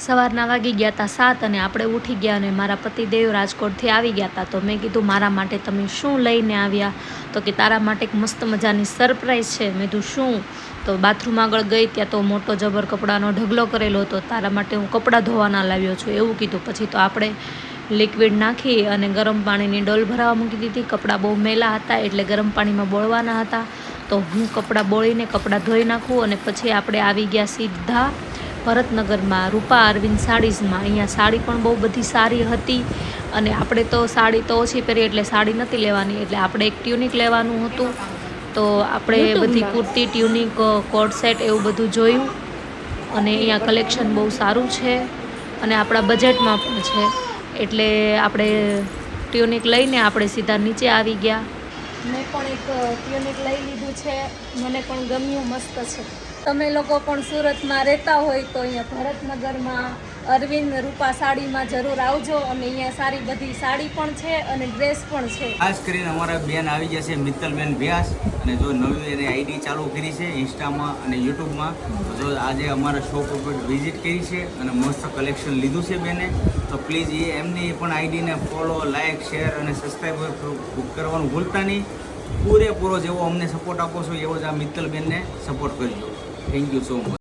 સવારના વાગી ગયા હતા 7 અને આપણે ઉઠી ગયા અને મારા પતિદેવ રાજકોટથી આવી ગયા હતા. તો મેં કીધું મારા માટે તમે શું લઈને આવ્યા? તો કે તારા માટે એક મસ્ત મજાની સરપ્રાઈઝ છે. મેં કીધું શું? તો બાથરૂમ આગળ ગઈ ત્યાં તો મોટો જબર કપડાનો ઢગલો કરેલો હતો. તારા માટે હું કપડાં ધોવાના લાવ્યો છું એવું કીધું. પછી તો આપણે લિક્વિડ નાખી અને ગરમ પાણીની ડોલ ભરાવા મૂકી દીધી. કપડાં બહુ મેલા હતા એટલે ગરમ પાણીમાં બોળવાના હતા. તો હું કપડાં બોળીને કપડાં ધોઈ નાખું અને પછી આપણે આવી ગયા સીધા ભરતનગરમાં રૂપા અરવિંદ સાડીઝમાં. અહીંયા સાડી પણ બહુ બધી સારી હતી અને આપણે તો સાડી તો ઓછી પહેરીએ એટલે સાડી નથી લેવાની, એટલે આપણે એક ટ્યુનિક લેવાનું હતું. તો આપણે બધી કુર્તી, ટ્યુનિક, કોટ સેટ એવું બધું જોયું અને અહીંયા કલેક્શન બહુ સારું છે અને આપણા બજેટમાં પણ છે. એટલે આપણે ટ્યુનિક લઈને આપણે સીધા નીચે આવી ગયા. મેં પણ એક ટ્યુનિક લઈ લીધું છે, મને પણ ગમ્યું, મસ્ત છે. તમે લોકો પણ સુરતમાં રહેતા હોય તો અહીંયા ભરતનગરમાં અરવિંદ રૂપા સાડીમાં જરૂર આવજો. અને અહીંયા સારી બધી સાડી પણ છે અને ડ્રેસ પણ છે. ખાસ કરીને અમારા બેન આવી જશે મિત્તલબેન વ્યાસ, અને જો નવી એને આઈડી ચાલુ કરી છે ઇન્સ્ટામાં અને યુટ્યુબમાં. તો જો આજે અમારા શોપ ઉપર વિઝિટ કરી છે અને મસ્ત કલેક્શન લીધું છે બેને, તો પ્લીઝ એમની પણ આઈડીને ફોલો, લાઇક, શેર અને સબસ્ક્રાઈબર કરવાનું ભૂલતા નહીં. પૂરેપૂરો જેવો અમને સપોર્ટ આપો છો એવો જ આ મિત્તલબેનને સપોર્ટ કરજો. Thank you so much.